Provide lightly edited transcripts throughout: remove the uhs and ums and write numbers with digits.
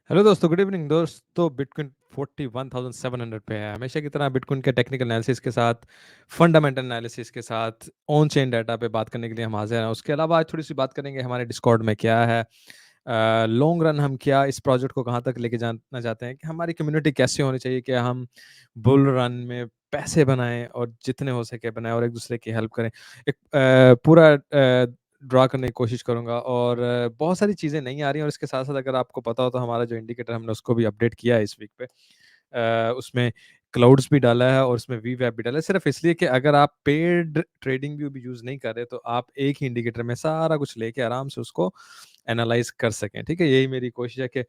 Hello दोस्तों, good evening दोस्तों। Bitcoin 41,700 पे है। हमेशा की तरह बिटकॉइन के टेक्निकल एनालिसिस के साथ, फंडामेंटल एनालिसिस के साथ, ऑन चेन डाटा पे बात करने के लिए हम हाजिर हैं। उसके अलावा आज थोड़ी सी बात करेंगे हमारे डिस्कॉर्ड में क्या है, लॉन्ग रन हम क्या इस प्रोजेक्ट को कहाँ तक लेके जाना चाहते हैं, कि हमारी कम्युनिटी कैसी होनी चाहिए, कि हम बुल रन में पैसे बनाएं और जितने हो सके बनाएं और एक दूसरे की हेल्प करें। एक पूरा ड्रा करने की कोशिश करूंगा। और बहुत सारी चीज़ें नहीं आ रही हैं, और इसके साथ साथ अगर आपको पता हो तो हमारा जो इंडिकेटर हमने उसको भी अपडेट किया है इस वीक पे। उसमें क्लाउड्स भी डाला है और उसमें वी वैप भी डाला है, सिर्फ इसलिए कि अगर आप पेड ट्रेडिंग भी यूज़ नहीं कर रहे तो आप एक ही इंडिकेटर में सारा कुछ लेके आराम से उसको एनालाइज कर सकें। ठीक है, यही मेरी कोशिश है कि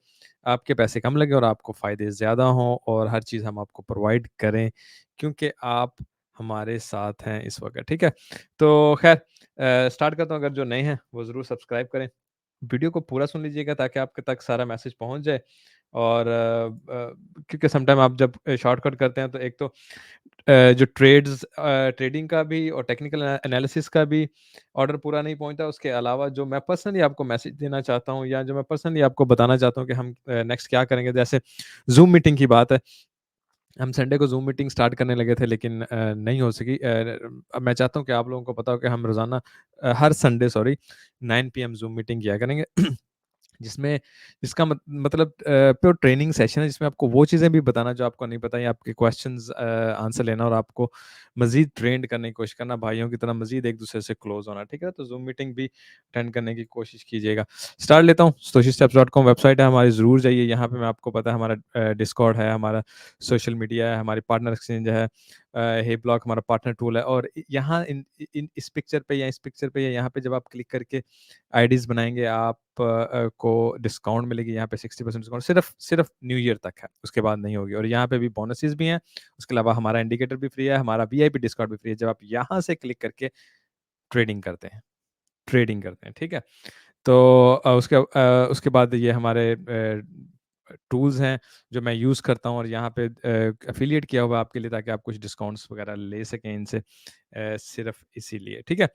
आपके पैसे कम लगे और आपको फ़ायदे ज़्यादा हों, और हर चीज़ हम आपको प्रोवाइड करें, क्योंकि आप हमारे साथ हैं इस वक्त। ठीक है, तो खैर स्टार्ट करता हूँ। अगर जो नए हैं वो ज़रूर सब्सक्राइब करें, वीडियो को पूरा सुन लीजिएगा ताकि आपके तक सारा मैसेज पहुंच जाए। और क्योंकि समटाइम आप जब शॉर्टकट करते हैं तो एक तो जो ट्रेडिंग का भी और टेक्निकल एनालिसिस का भी ऑर्डर पूरा नहीं पहुंचता। उसके अलावा जो मैं पर्सनली आपको मैसेज देना चाहता हूं, या जो मैं पर्सनली आपको बताना चाहता हूं कि हम नेक्स्ट क्या करेंगे, जैसे जूम मीटिंग की बात है। हम संडे को ज़ूम मीटिंग स्टार्ट करने लगे थे, लेकिन नहीं हो सकी। अब मैं चाहता हूँ कि आप लोगों को पता हो कि हम रोज़ाना हर संडे 9 पीएम ज़ूम मीटिंग किया करेंगे। जिसमें जिसका मतलब प्योर ट्रेनिंग सेशन है, जिसमें आपको वो चीज़ें भी बताना जो आपको नहीं पता, या आपके क्वेश्चंस आंसर लेना, और आपको मज़ीद ट्रेंड करने की कोशिश करना, भाइयों की तरह मज़ीद एक-दूसरे से क्लोज़ होना। ठीक है? तो ज़ूम मीटिंग भी अटेंड करने की कोशिश कीजिएगा। स्टार्ट लेता हूँ। stoichsteps.com वेबसाइट है हमारी, ज़रूर जाइए। यहाँ पे मैं आपको पता है हमारा डिस्कॉर्ड है, हमारा सोशल मीडिया है, हमारी पार्टनर एक्सचेंज है, हे ब्लॉक हमारा पार्टनर टूल है। और यहाँ इन इस पिक्चर पे, या इस पिक्चर पे, या यहाँ पे जब आप क्लिक करके आईडीज़ बनाएँगे, आप को डिस्काउंट मिलेगी। यहाँ पे 60% डिस्काउंट सिर्फ सिर्फ न्यू ईयर तक है, उसके बाद नहीं होगी। और यहाँ पे भी बोनसेस भी हैं। उसके अलावा हमारा इंडिकेटर भी फ्री है, हमारा वीआईपी डिस्काउंट भी फ्री है, जब आप यहाँ से क्लिक करके ट्रेडिंग करते हैं ठीक है? तो उसके बाद ये हमारे टूल्स हैं जो मैं यूज़ करता हूँ, और यहाँ पे एफिलिएट किया हुआ है आपके लिए, ताकि आप कुछ डिस्काउंट्स वगैरह ले सकें इनसे, सिर्फ इसीलिए। ठीक है?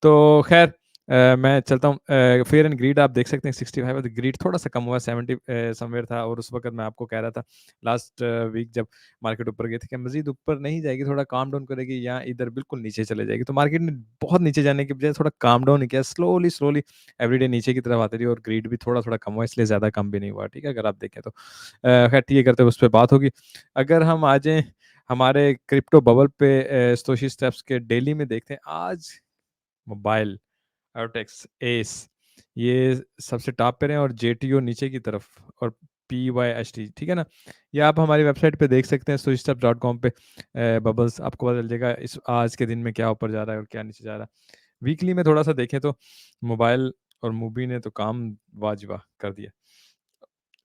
तो खैर मैं चलता हूँ। फेयर एंड ग्रीड आप देख सकते हैं 65 है, ग्रीड थोड़ा सा कम हुआ, 70 समवेयर था। और उस वक्त मैं आपको कह रहा था लास्ट वीक, जब मार्केट ऊपर गई थी, कि मजीद ऊपर नहीं जाएगी, थोड़ा काम डाउन करेगी, या इधर बिल्कुल नीचे चले जाएगी। तो मार्केट ने बहुत नीचे जाने की बजाय थोड़ा काम डाउन ही किया, स्लोली स्लोली एवरीडे नीचे की तरफ आती रही, और ग्रीड भी थोड़ा थोड़ा कम हुआ, इसलिए ज़्यादा कम भी नहीं हुआ। ठीक है, अगर आप देखें तो खैर ठीक है, करते हुए उस पर बात होगी। अगर हम आ जाएँ हमारे क्रिप्टो बबल पे, stoichi स्टेप्स के डेली में देखते हैं, आज मोबाइल, अर्टेक्स, एस, ये सबसे टॉप पे रहे हैं, और जेटीओ नीचे की तरफ, और पीवाईएचटी। ठीक है ना? ये आप हमारी वेबसाइट पे देख सकते हैं, stoichsteps.com पे बबल्स आपको पता चल जाएगा इस आज के दिन में क्या ऊपर जा रहा है और क्या नीचे जा रहा है। वीकली में थोड़ा सा देखें तो मोबाइल और मूवी ने तो काम वाजिबा कर दिया।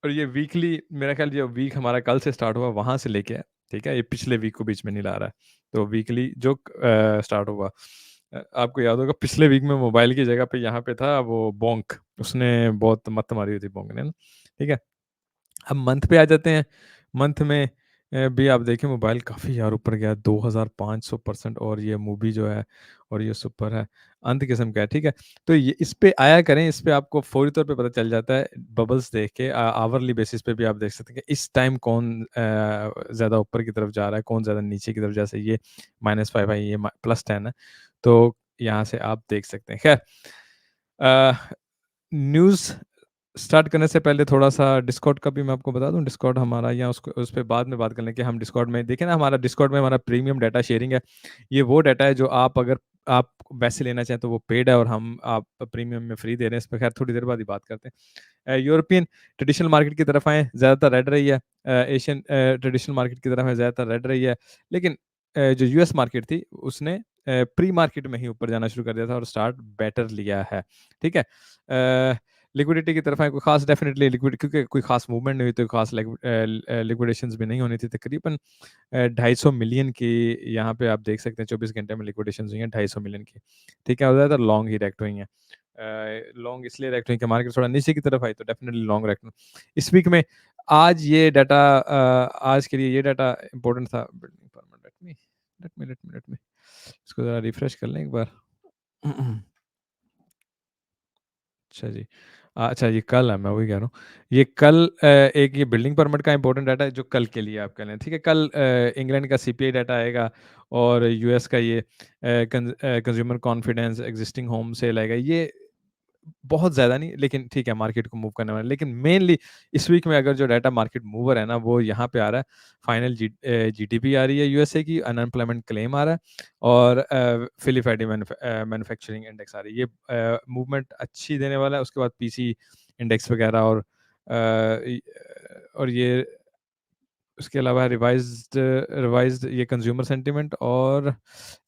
और ये वीकली, मेरा ख्याल ये वीक हमारा कल से स्टार्ट हुआ, वहाँ से लेके है। ठीक है? ये पिछले वीक को बीच में नहीं ला रहा है। तो वीकली जो स्टार्ट हुआ, आपको याद होगा पिछले वीक में मोबाइल की जगह पे यहाँ पे था वो बोंक, उसने बहुत मत्त मारी हुई थी बोंक ने ना। ठीक है? अब मंथ पे आ जाते हैं। मंथ में भी आप देखें मोबाइल काफ़ी यार ऊपर गया, 2500%। और ये मूवी जो है, और ये सुपर है, अंत किस्म का है। ठीक है? तो ये इस पे आया करें, इस पे आपको फ़ौरी तौर पे पता चल जाता है बबल्स देख के। आवरली बेसिस पे भी आप देख सकते हैं कि इस टाइम कौन ज़्यादा ऊपर की तरफ जा रहा है, कौन ज़्यादा नीचे की तरफ। जैसे ये -5 है, ये +10 है। तो यहाँ से आप देख सकते हैं। खैर न्यूज़ स्टार्ट करने से पहले थोड़ा-सा डिस्कॉर्ड का भी मैं आपको बता दूँ। डिस्कॉर्ड हमारा, या उसको उस पे बाद में बात कर लें, कि हम डिस्कॉर्ड में देखें ना, हमारा डिस्कॉर्ड में हमारा प्रीमियम डाटा शेयरिंग है। ये वो डाटा है जो आप, अगर आप वैसे लेना चाहें तो वो पेड है, और हम आप प्रीमियम में फ्री दे रहे हैं। इस पे खैर थोड़ी देर बाद ही बात करते हैं। यूरोपियन ट्रेडिशनल मार्केट की तरफ आएँ, ज़्यादातर रेड रही है। एशियन ट्रेडिशनल मार्केट की तरफ है, ज़्यादातर रेड रही है। लेकिन जो यूएस मार्केट थी उसने प्री मार्केट में ही ऊपर जाना शुरू कर दिया था, और स्टार्ट बेटर लिया है। ठीक है? लिक्विडिटी की तरफ है, कोई खास डेफिनेटली लिक्विड, क्योंकि कोई खास मूवमेंट नहीं हुई, तो खास लिक्विडेशंस भी नहीं होनी थी। तकरीबन 250 मिलियन की यहाँ पे आप देख सकते हैं 24 घंटे में लिक्विडेशंस हुई हैं 250 मिलियन की। ठीक है? और ज़्यादातर लॉन्ग ही रिएक्ट हुई हैं। लॉन्ग इसलिए रिएक्ट हुई कि मार्केट थोड़ा नीचे की तरफ आई, तो डेफिनेटली लॉन्ग रिएक्ट हुई। इस वीक में आज ये डाटा, आज के लिए ये डाटा इंपॉर्टेंट था। लेट मी इसको ज़रा रिफ्रेश कर लें एक बार। अच्छा जी। अच्छा ये कल है, मैं वही कह रहा हूँ। ये कल एक ये बिल्डिंग परमिट का इंपॉर्टेंट डाटा है जो कल के लिए आप कह लें, ठीक है? कल इंग्लैंड का सीपीआई डाटा आएगा और यूएस का ये consumer confidence, existing home sale आएगा। ये बहुत ज़्यादा नहीं, लेकिन ठीक है मार्केट को मूव करने वाला है। लेकिन मेनली इस वीक में अगर जो डाटा मार्केट मूवर है ना, वो यहाँ पे आ रहा है। फाइनल जीडीपी आ रही है यूएसए की, अनएम्प्लॉयमेंट क्लेम आ रहा है और फिली फैटी मैन्युफैक्चरिंग इंडेक्स आ रही है। ये मूवमेंट अच्छी देने वाला है। उसके बाद पीसी इंडेक्स वगैरह और ये उसके अलावा रिवाइज्ड ये कंज्यूमर सेंटिमेंट और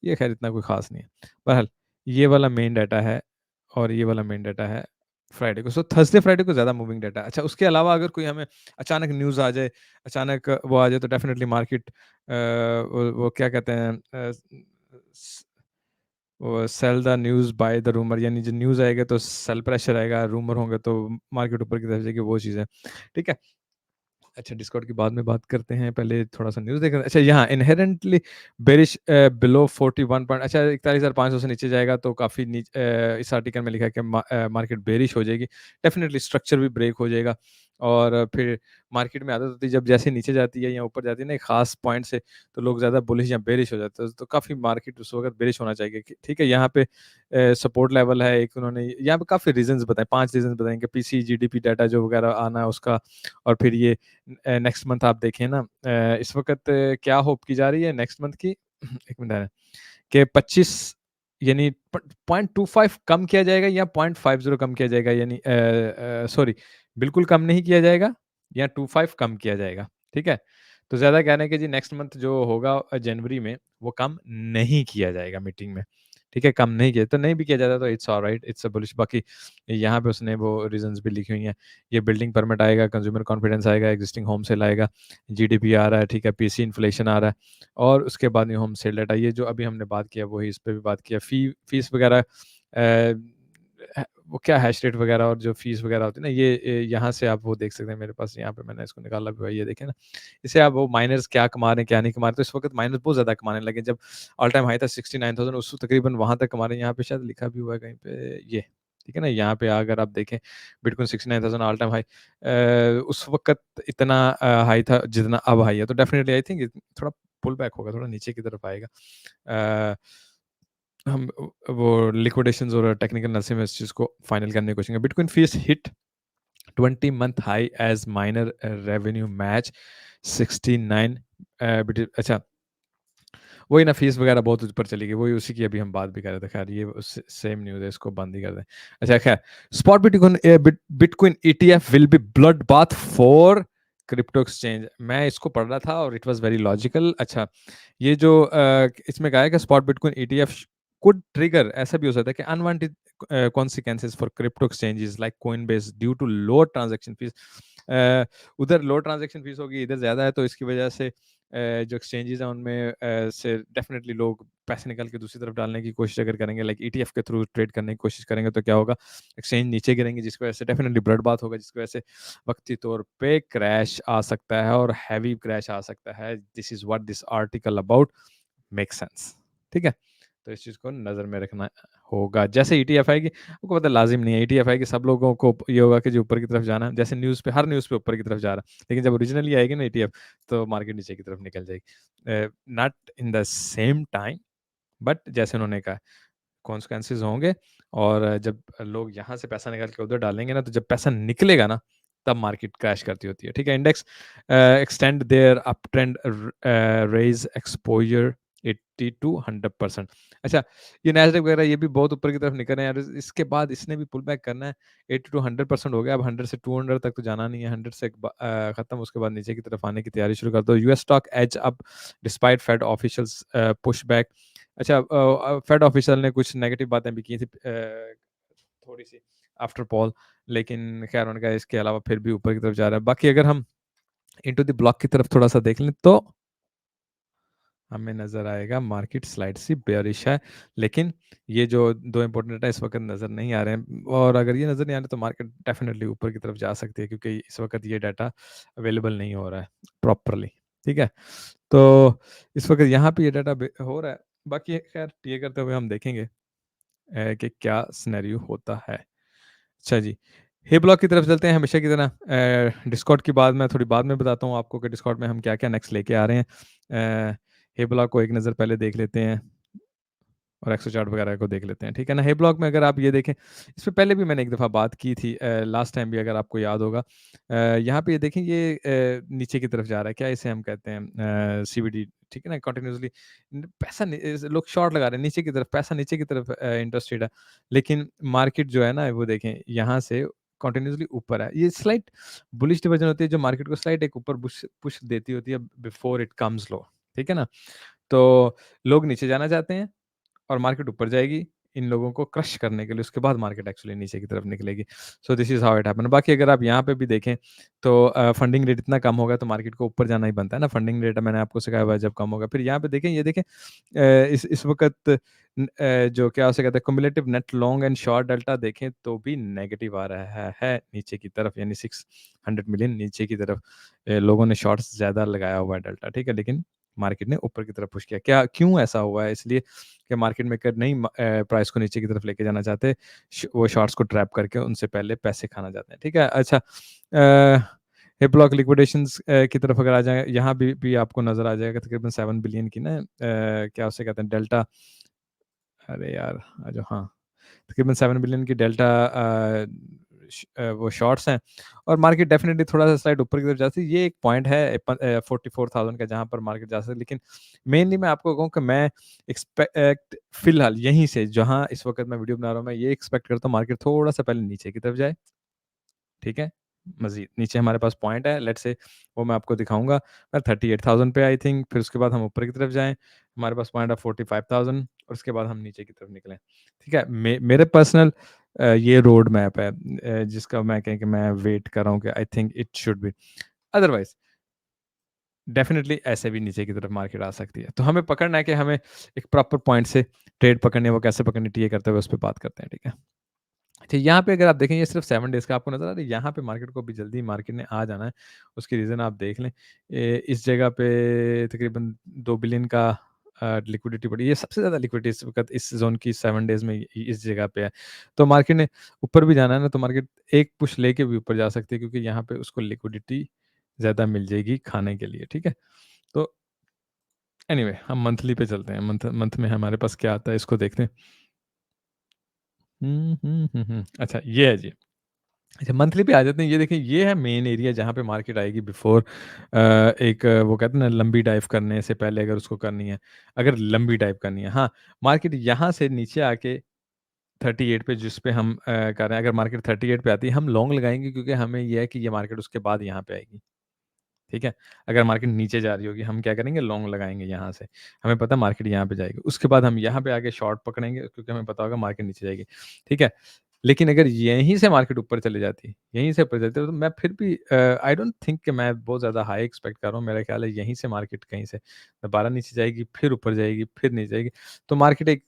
ये खैर इतना कोई ख़ास नहीं है। बहरहाल ये वाला मेन डाटा है और ये वाला मेन डाटा है फ्राइडे को। सो थर्सडे फ्राइडे को ज़्यादा मूविंग डाटा है। अच्छा उसके अलावा अगर कोई हमें अचानक न्यूज़ आ जाए, अचानक वो आ जाए तो डेफ़िनिटली मार्केट वो क्या कहते हैं स वो sell the news buy the rumour, यानी जो न्यूज़ आएगा तो सेल प्रेशर आएगा, रूमर होंगे तो मार्केट ऊपर की तरफ जाएगी, वो चीज़ है। ठीक है? अच्छा डिस्कॉर्ड की बाद में बात करते हैं, पहले थोड़ा-सा न्यूज़ देख रहे हैं। अच्छा यहाँ इन्हेरेंटली बेरिश बिलो 41 पॉइंट, अच्छा 41,500 से नीचे जाएगा तो काफ़ी इस आर्टिकल में लिखा है कि मार्केट बेरिश हो जाएगी। डेफ़िनिटली स्ट्रक्चर भी ब्रेक हो जाएगा और फिर मार्केट में आदत होती है जब जैसे नीचे जाती है या ऊपर जाती है ना एक ख़ास पॉइंट से, तो लोग ज़्यादा बुलिश या बेरिश हो जाते हैं। तो काफ़ी मार्केट उस वक़्त बेरिश होना चाहिए कि ठीक है, यहाँ पे सपोर्ट लेवल है एक, उन्होंने यहाँ पे काफ़ी रीज़न्स बताए, 5 रीज़न्स बताए कि पीसी, जीडीपी डाटा जो वगैरह आना है उसका, और फिर ये नेक्स्ट मंथ आप देखें ना, इस वक़्त क्या होप की जा रही है नेक्स्ट मंथ की? 1 मिनट कि 25 यानी 0.25 कम किया जाएगा या 0.50 कम किया जाएगा, यानी सॉरी, बिल्कुल कम नहीं किया जाएगा या 25 कम किया जाएगा, ठीक है? तो ज़्यादा कह रहे हैं कि जी नेक्स्ट मंथ जो होगा जनवरी में, वो कम नहीं किया जाएगा मीटिंग में, ठीक है? कम नहीं किया तो नहीं भी किया जाता तो it's alright, it's a bullish. बाकी यहाँ पे उसने वो रीज़न्स भी लिखी हुई हैं। ये बिल्डिंग परमिट आएगा, कंज्यूमर कॉन्फिडेंस आएगा, एक्जिस्टिंग होम सेल आएगा, जीडीपी आ रहा है, ठीक है? पीसी इन्फ्लेशन आ रहा है और उसके बाद में होम सेल डाटा, ये जो अभी हमने बात किया वही इस पे भी बात किया। फीस वगैरह वो क्या हैश रेट वगैरह और जो फीस वगैरह होती है ना, ये यहाँ से आप वो देख सकते हैं, मेरे पास यहाँ पे मैंने इसको निकाला भी हुआ है, ये देखें ना। इससे आप वो माइनर्स क्या कमा रहे हैं, क्या नहीं कमा रहे, तो इस वक़्त माइनर्स बहुत ज़्यादा कमाने लगे। जब ऑल टाइम हाई था 69,000, उस तकरीबन वहाँ तक कमा रहे हैं। यहाँ पे शायद लिखा भी हुआ है कहीं पे ये, ठीक है ना? यहाँ पे अगर आप देखें बिटकॉइन 69,000 ऑल टाइम हाई, उस वक़्त इतना हाई था जितना अब हाई है, तो डेफिनिटली आई थिंक थोड़ा पुल बैक होगा, थोड़ा नीचे की तरफ आएगा। अ, हम वो लिक्विडेशंस और टेक्निकल एनालिसिस में इस चीज़ को फाइनल करने की कोशिश करेंगे। Bitcoin fees hit 20 month high as minor revenue match 69 अच्छा वही ना, फीस वगैरह बहुत ऊपर चली गई, वही उसी की अभी हम बात भी कर रहे थे। खैर ये सेम न्यूज़ है, इसको बंद ही कर दें। अच्छा खैर, spot bitcoin ETF will be blood bath for crypto exchange. मैं इसको पढ़ रहा था और इट वाज वेरी लॉजिकल। अच्छा ये जो इसमें कहा है कि spot bitcoin ETF could trigger, ऐसा भी हो सकता है कि unwanted consequences for crypto exchanges like Coinbase due to low transaction fees। उधर लो ट्रांजैक्शन फीस होगी, इधर ज़्यादा है, तो इसकी वजह से जो एक्सचेंजेस हैं उनमें से डेफिनेटली लोग पैसे निकाल के दूसरी तरफ डालने की कोशिश अगर करेंगे, लाइक ईटीएफ के थ्रू ट्रेड करने की कोशिश करेंगे, तो क्या होगा, एक्सचेंज नीचे गिरेंगे, जिसकी वजह से डेफिनेटली ब्लड बाथ होगा, जिसकी वजह से वक्ती तौर पे क्रैश आ सकता है और हैवी क्रैश आ सकता है। This is what this article about make sense, ठीक है? तो इस चीज़ को नज़र में रखना होगा। जैसे ईटीएफ आएगी, आपको पता है लाज़िम नहीं है, ईटीएफ आएगी सब लोगों को ये होगा कि जो ऊपर की तरफ जाना है, जैसे न्यूज़ पे हर न्यूज़ पे ऊपर की तरफ जा रहा है, लेकिन जब ओरिजिनली आएगी ना ईटीएफ, तो मार्केट नीचे की तरफ निकल जाएगी। Not in the same time, but जैसे उन्होंने कहा कॉन्सिक्वेंसेस होंगे और जब लोग यहाँ से पैसा निकाल के उधर डालेंगे ना, तो जब पैसा निकलेगा ना, तब मार्केट क्रैश करती होती है, ठीक है? Index extend their uptrend, raise exposure 80 to 100%। अच्छा ये नैस्डैक वगैरह ये भी बहुत ऊपर की तरफ निकल रहे हैं यार, इसके बाद इसने भी पुल बैक करना है। 80 टू 100% हो गया, अब 100 से 200 तक तो जाना नहीं है, 100 से खत्म, उसके बाद नीचे की तरफ आने की तैयारी शुरू कर दो। US stock edge up despite fed officials push back. अच्छा फेड ऑफिशियल ने कुछ नेगेटिव बातें भी की थी थोड़ी-सी आफ्टर पॉल, लेकिन खैर उन्होंने कहा इसके अलावा फिर भी ऊपर की तरफ जा रहा है। बाकी अगर हम इंटू द ब्लॉक की तरफ थोड़ा-सा देख लें तो हमें नज़र आएगा मार्केट स्लाइड सी बेयरिश है, लेकिन ये जो 2 इम्पोर्टेंट डाटा इस वक़्त नज़र नहीं आ रहे हैं, और अगर ये नज़र नहीं आ रहे तो मार्केट डेफ़िनिटली ऊपर की तरफ जा सकती है, क्योंकि इस वक़्त ये डाटा अवेलेबल नहीं हो रहा है प्रॉपरली, ठीक है? तो इस वक़्त यहाँ पे ये डाटा हो रहा है। बाकी खैर ये करते हुए हम देखेंगे कि क्या सिनेरियो होता है। अच्छा जी। हे ब्लॉग की तरफ चलते हैं हमेशा की तरह। डिस्कॉर्ड की बात मैं थोड़ी बाद में बताता हूँ आपको कि डिस्कॉर्ड में हम क्या-क्या नेक्स्ट लेके आ रहे हैं। हे ब्लॉग को एक नज़र पहले देख लेते हैं। और एक्सो चार्ट वगैरह को देख लेते हैं, ठीक है ना? हे ब्लॉग में अगर आप ये देखें, इससे पहले भी मैंने एक दफ़ा बात की थी, लास्ट टाइम भी अगर आपको याद होगा। यहाँ पे ये देखें, ये नीचे की तरफ जा रहा है, क्या इसे हम कहते हैं, सीवीडी, ठीक है ना? कंटिन्यूअसली पैसा लोग शॉर्ट लगा रहे हैं नीचे की तरफ, पैसा नीचे की तरफ इंटरेस्टेड है। लेकिन मार्केट जो है ना, वो देखें यहाँ से कंटिन्यूअसली ऊपर है। ये स्लाइट बुलिश डिवीजन होती है, जो मार्केट को स्लाइट एक ऊपर पुश पुश देती होती है बिफोर इट कम्स लो, ठीक है ना? तो लोग नीचे जाना चाहते हैं और मार्केट ऊपर जाएगी, इन लोगों को क्रश करने के लिए, उसके बाद मार्केट एक्चुअली नीचे की तरफ निकलेगी। So this is how it happen. बाकी अगर आप यहाँ पे भी देखें, तो फंडिंग रेट इतना कम होगा तो मार्केट को ऊपर जाना ही बनता है ना, फंडिंग रेट मैंने आपको सिखाया हुआ है जब कम होगा। फिर यहाँ पे देखें, ये देखें, इस वक़्त जो क्या उसे कहते हैं, cumulative net long and short delta देखें तो भी नेगेटिव आ रहा है नीचे की तरफ, यानी 600 मिलियन नीचे की तरफ। लोगों ने शॉर्ट्स ज़्यादा लगाया हुआ है डेल्टा, ठीक है? लेकिन मार्केट ने ऊपर की तरफ पुश किया। क्या क्यों ऐसा हुआ है? इसलिए कि मार्केट मेकर नहीं प्राइस को नीचे की तरफ लेके जाना चाहते, वो शॉर्ट्स को ट्रैप करके उनसे पहले पैसे खाना चाहते हैं, ठीक है? अच्छा, हिप ब्लॉक लिक्विडेशंस की तरफ अगर आ जाएँ, यहाँ भी आपको नज़र आ जाएगा तकरीबन 7 बिलियन की ना, क्या उसे कहते हैं, डेल्टा। अरे यार! आ जाओ, हाँ। तकरीबन 7 बिलियन की डेल्टा वो शॉर्ट्स हैं, और मार्केट डेफिनिटली थोड़ा-सा स्लाइड ऊपर की तरफ जा सकती है। ये एक पॉइंट है 44,000 का, जहाँ पर मार्केट जा सकती है। लेकिन मेनली मैं आपको कहूँ कि मैं एक्सपेक्ट फिलहाल यहीं से, जहाँ इस वक़्त मैं वीडियो बना रहा हूँ, मैं ये एक्सपेक्ट करता हूँ मार्केट थोड़ा-सा पहले नीचे की तरफ जाए, ठीक है? मज़ीद नीचे हमारे पास पॉइंट है, लेट्स से वो मैं आपको दिखाऊँगा। 38,000 पे आई थिंक, फिर उसके बाद हम ऊपर की तरफ जाएँ, हमारे पास पॉइंट है 45,000, और उसके बाद हम नीचे की तरफ निकलें। ठीक है? मेरे पर्सनल ये रोड मैप है, जिसका मैं कहें कि मैं वेट कर रहा हूँ कि I think it should be. Otherwise definitely ऐसे भी नीचे की तरफ मार्केट आ सकती है। तो हमें पकड़ना है कि हमें एक प्रॉपर पॉइंट से ट्रेड पकड़नी है, वो कैसे पकड़नी है, टीए करते हुए उस पे बात करते हैं, ठीक है? अच्छा, यहाँ पे अगर आप देखें, ये सिर्फ़ 7 डेज़ का आपको नज़र आ रहा है, यहाँ पे मार्केट को अभी जल्दी मार्केट ने आ जाना है। उसकी रीज़न आप देख लें, इस जगह पे तकरीबन 2 बिलियन का लिक्विडिटी पड़ी है। ये सबसे ज़्यादा लिक्विडिटी इस वक़्त इस ज़ोन की 7 डेज़ में इस जगह पे है। तो मार्केट ने ऊपर भी जाना है ना, तो मार्केट एक पुश लेके भी ऊपर जा सकती है, क्योंकि यहाँ पे उसको लिक्विडिटी ज़्यादा मिल जाएगी खाने के लिए, ठीक है? तो एनीवे हम मंथली पे चलते हैं। मंथ मंथ में हमारे पास क्या आता है, इसको देखते हैं। अच्छा, ये है जी। अच्छा, मंथली पे आ जाते हैं। ये देखिए, ये है मेन एरिया जहाँ पे मार्केट आएगी बिफोर एक वो कहते हैं ना, लंबी डाइव करने से पहले अगर उसको करनी है, अगर लंबी डाइव करनी है। हाँ, मार्केट यहाँ से नीचे आके 38 पे, जिस पे हम कर रहे हैं, अगर मार्केट 38 पे आती है, हम लॉन्ग लगाएँगे, क्योंकि हमें ये है कि ये मार्केट उसके बाद यहाँ पे आएगी। ठीक है? अगर मार्केट नीचे जा रही होगी, हम क्या करेंगे, लॉन्ग लगाएँगे यहाँ से। हमें पता है मार्केट यहाँ पे जाएगी। उसके बाद हम यहाँ पे आके शॉर्ट पकड़ेंगे, क्योंकि हमें पता होगा मार्केट नीचे जाएगी। ठीक है? लेकिन अगर यहीं से मार्केट ऊपर चली जाती, यहीं से ऊपर चलती, तो मैं फिर भी आई डोंट थिंक कि मैं बहुत ज़्यादा हाई एक्सपेक्ट कर रहा हूँ। मेरा ख़्याल है यहीं से मार्केट कहीं से दोबारा नीचे जाएगी, फिर ऊपर जाएगी, फिर नीचे जाएगी। तो मार्केट एक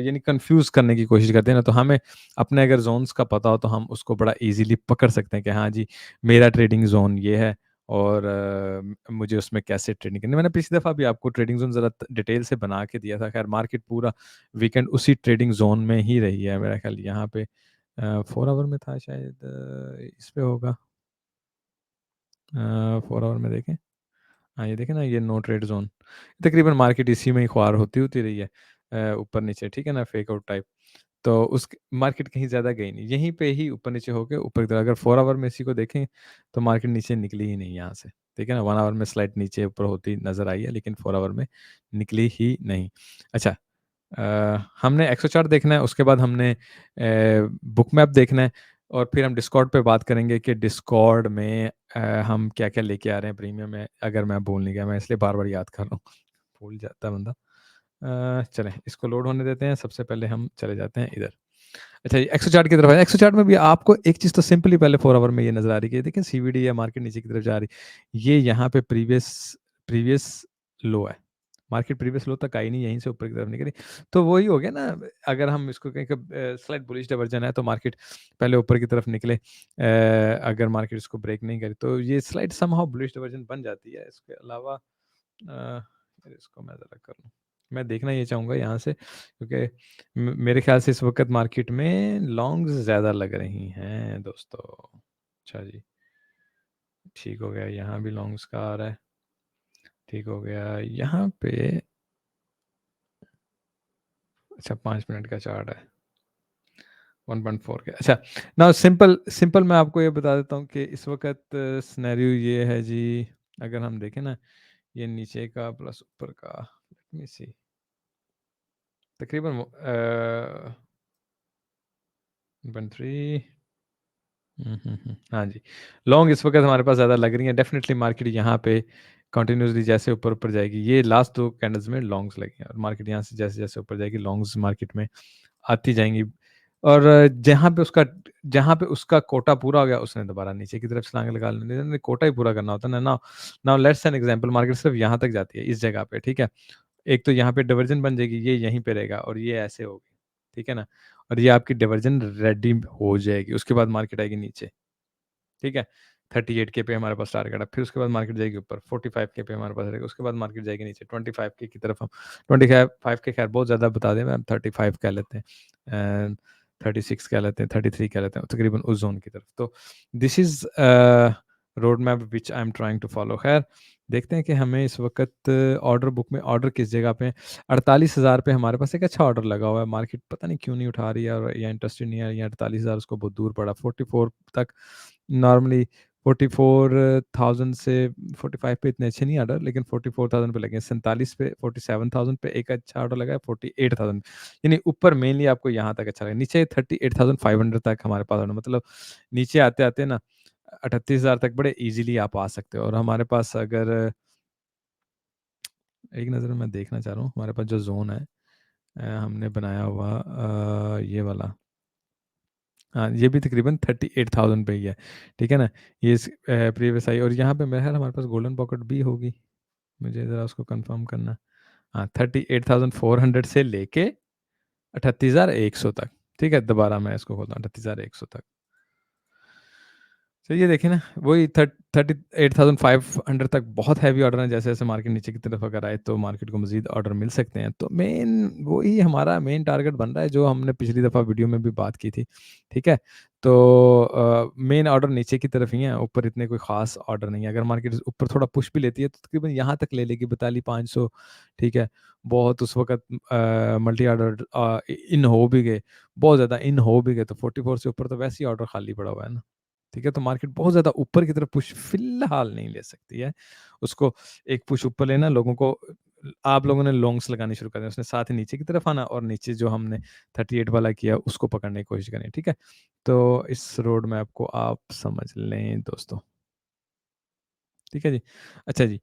यानी कन्फ्यूज़ करने की कोशिश करती है ना, तो हमें अपने अगर ज़ोन्स का पता हो, तो हम उसको बड़ा ईज़िली पकड़ सकते हैं कि हाँ जी, मेरा ट्रेडिंग ज़ोन ये है, और मुझे उसमें कैसे ट्रेडिंग करनी है। मैंने पिछली दफ़ा भी आपको ट्रेडिंग ज़ोन ज़रा डिटेल से बना के दिया था। ख़ैर मार्केट पूरा वीकेंड उसी ट्रेडिंग ज़ोन में ही रही है, मेरा ख़्याल यहाँ पे 4 आवर में था शायद, इस पे होगा, 4 आवर में देखें। हाँ, ये देखें ना, ये नो ट्रेड ज़ोन। तकरीबन मार्केट इसी में ही ख़ुआर होती-होती रही है, ऊपर-नीचे, ठीक है ना, फेक आउट टाइप। तो उस मार्केट कहीं ज़्यादा गई नहीं। यहीं पे ही ऊपर-नीचे होके ऊपर की तरफ, अगर 4 आवर में इसी को देखें, तो मार्केट नीचे निकली ही नहीं यहाँ से। ठीक है ना? 1 आवर में स्लाइड नीचे ऊपर होती नज़र आई है, लेकिन 4 आवर में निकली ही नहीं। अच्छा, हमने एक्सो चार्ट देखना है, उसके बाद हमने बुक मैप देखना है, और फिर हम डिस्कॉर्ड पे बात करेंगे कि डिस्कॉर्ड में हम क्या-क्या लेके आ रहे हैं प्रीमियम में, अगर मैं भूल नहीं गया, मैं इसलिए बार-बार याद कर रहा हूँ, भूल जाता है बंदा। चलें इसको लोड होने देते हैं, सबसे पहले हम चले जाते हैं इधर। अच्छा, ये एक्सो चार्ट की तरफ आएँ, एक्सो चार्ट में भी आपको एक चीज़ तो सिंपली पहले 4 आवर में ये नज़र आ रही है कि देखिए सीवीडी या मार्केट नीचे की तरफ जा रही है। ये यहाँ पे प्रीवियस प्रीवियस लो है। मार्केट प्रीवियस लो तक आई नहीं, यहीं से ऊपर की तरफ निकली। तो वही हो गया ना, अगर हम इसको कहें कि स्लाइट बुलिश डाइवर्जन है, तो मार्केट पहले ऊपर की तरफ निकले। अगर मार्केट इसको ब्रेक नहीं करे, तो ये स्लाइट समहाउ बुलिश डाइवर्जन बन जाती है। इसके अलावा यार इसको मैं ज़रा कर लूँ। मैं देखना ये चाहूँगा यहाँ से, क्योंकि मेरे ख्याल से इस वक्त मार्केट में लॉन्ग्स ज़्यादा लग रही हैं दोस्तों। अच्छा जी, ठीक हो गया, यहाँ भी लॉन्ग्स का आ रहा है, ठीक हो गया यहाँ पे। अच्छा 5 मिनट का चार्ट है 1.4 के। अच्छा ना, सिंपल सिंपल मैं आपको ये बता देता हूँ कि इस वक्त सिनेरियो ये है जी, अगर हम देखें ना, ये नीचे का प्लस ऊपर का, लेट मी सी, तकरीबन 1.3। हाँ जी, लॉन्ग इस वक्त हमारे पास ज़्यादा लग रही है। डेफिनेटली मार्केट यहाँ पे कंटिन्यूसली जैसे ऊपर ऊपर जाएगी, ये लास्ट 2 कैंडल्स में लॉन्ग्स लगी हैं, और मार्केट यहाँ से जैसे जैसे ऊपर जाएगी लॉन्ग्स मार्केट में आती जाएंगी। और जहाँ पे उसका कोटा पूरा हो गया, उसने दोबारा नीचे की तरफ छलांग लगा लेनी, कोटा ही पूरा करना होता है ना। Now let's an example, market सिर्फ यहाँ तक जाती है इस जगह पे, ठीक है। एक तो यहाँ पे डाइवर्जन बन जाएगी, ये यहीं पे रहेगा और ये ऐसे होगी, ठीक है ना। और ये आपकी डाइवर्जन रेडी हो जाएगी, उसके बाद मार्केट आएगी नीचे, ठीक है। 38 के पे हमारे पास टारगेट है, फिर उसके बाद मार्केट जाएगी ऊपर 45 के पे हमारे पास रहेगा, उसके बाद मार्केट जाएगी नीचे 25 के की तरफ। हम 25 के खैर बहुत ज़्यादा बता दें, हम 35 कह लेते हैं, एंड 36 कह लेते हैं, 33 कह लेते हैं, तकरीबन उस जोन की तरफ। तो this is road map which I am trying to follow. खैर देखते हैं कि हमें इस वक्त ऑर्डर बुक में ऑर्डर किस जगह पे है। 48,000 पे हमारे पास एक अच्छा ऑर्डर लगा हुआ है, मार्केट पता नहीं क्यों नहीं उठा रही है, और या इंटरेस्टेड नहीं है, या 48,000 उसको बहुत दूर पड़ा, 44 तक नॉर्मली। 44,000 से 45 पे इतने अच्छे नहीं ऑर्डर, लेकिन 44,000 पे लगे हैं। 47 पे 47,000 पे एक अच्छा ऑर्डर लगा है, 48,000 यानी ऊपर मेनली आपको यहाँ तक अच्छा लगा, नीचे 38,500 तक हमारे पास ऑर्डर, मतलब नीचे आते आते ना 38,000 तक बड़े इजीली आप आ सकते हो। और हमारे पास अगर एक नज़र मैं देखना चाह रहा हूँ, हमारे पास जो जोन है हमने बनाया हुआ ये वाला, हाँ ये भी तकरीबन 38,000 पे ही है, ठीक है ना। ये प्रीवियस आई, और यहाँ पे मेरे ख्याल हमारे पास गोल्डन पॉकेट भी होगी, मुझे ज़रा उसको कंफर्म करना। हाँ 38,400 से लेके 38,100 तक, ठीक है। दोबारा मैं इसको खोलता हूँ 38,100 तक। तो ये देखिए ना, वही 38,500 तक बहुत हैवी ऑर्डर है। जैसे जैसे मार्केट नीचे की तरफ अगर आए तो मार्केट को मजीद ऑर्डर मिल सकते हैं। तो मेन वही हमारा मेन टारगेट बन रहा है, जो हमने पिछली दफ़ा वीडियो में भी बात की थी, ठीक है। तो मेन ऑर्डर नीचे की तरफ ही है, ऊपर इतने कोई ख़ास ऑर्डर नहीं है। अगर मार्केट ऊपर थोड़ा पुश भी लेती है तो तकरीबन यहाँ तक ले लेगी 42,500, ठीक है। बहुत उस वक्त मल्टी ऑर्डर इन हो भी गए, बहुत ज़्यादा इन हो भी गए, तो 44 से ऊपर तो वैसे ही ऑर्डर खाली पड़ा हुआ है ना, ठीक है। तो मार्केट बहुत ज़्यादा ऊपर की तरफ पुश फ़िलहाल नहीं ले सकती है। उसको एक पुश ऊपर लेना, लोगों को आप लोगों ने लॉन्ग्स लगानी शुरू कर दिया, उसने साथ ही नीचे की तरफ आना, और नीचे जो हमने 38 वाला किया उसको पकड़ने की कोशिश करनी है, ठीक है। तो इस रोड मैप को आप समझ लें दोस्तों, ठीक है जी। अच्छा जी,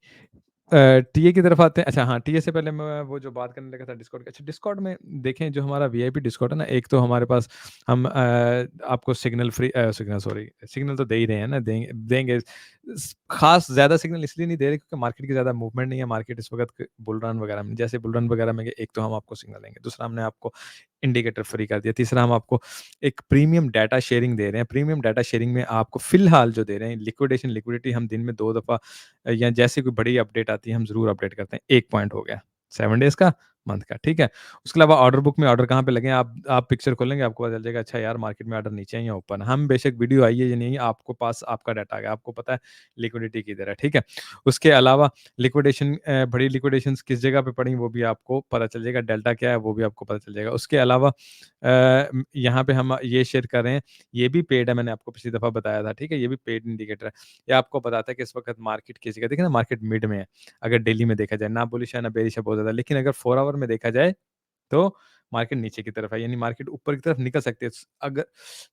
टीए की तरफ आते हैं। अच्छा हाँ, टीए से पहले मैं वो जो बात करने लगा था डिस्कॉर्ड की। अच्छा डिस्कॉर्ड में देखें, जो हमारा वीआईपी डिस्कॉर्ड है ना, एक तो हमारे पास हम आपको signal free signal sorry signal तो दे ही रहे हैं ना, देंगे देंगे। खास ज़्यादा सिग्नल इसलिए नहीं दे रहे क्योंकि मार्केट की ज़्यादा मूवमेंट नहीं है। मार्केट इस वक्त बुल रन वगैरह में, जैसे बुल रन वगैरह में एक तो हम आपको सिग्नल देंगे, दूसरा हमने आपको इंडिकेटर फ्री कर दिया, तीसरा हम आपको एक प्रीमियम डाटा शेयरिंग दे रहे हैं। प्रीमियम डाटा शेयरिंग में आपको फ़िलहाल जो दे रहे हैं लिक्विडिटी हम दिन में 2 दफ़ा या जैसे कोई बड़ी अपडेट आती है हम ज़रूर अपडेट करते हैं। 1 पॉइंट हो गया 7 डेज़ का, मंथ का, ठीक है। उसके अलावा ऑर्डर बुक में ऑर्डर कहाँ पे लगे हैं, आप पिक्चर खोलेंगे आपको पता चल जाएगा, अच्छा यार मार्केट में ऑर्डर नीचे है या ऊपर है। हम बेशक वीडियो आई है या नहीं है, आपको पास आपका डाटा आ गया, आपको पता है लिक्विडिटी किधर है, ठीक है। उसके अलावा बड़ी लिक्विडेशंस किस जगह पे पड़ी वो भी आपको पता चल जाएगा, डेल्टा क्या है वो भी आपको पता चल जाएगा। उसके अलावा यहाँ पे हम ये शेयर कर रहे हैं, ये भी पेड है, मैंने आपको पिछली दफ़ा बताया था, ठीक है। ये भी पेड इंडिकेटर है। ये आपको बताता है कि इस वक्त मार्केट किस जगह, देखिए ना मार्केट मिड में है। अगर डेली में देखा जाए, ना बुलिश है ना बेरिश है बहुत ज़्यादा, लेकिन अगर 4 आवर में देखा जाए तो मार्केट नीचे की तरफ है, यानी मार्केट ऊपर की तरफ निकल सकती है। अगर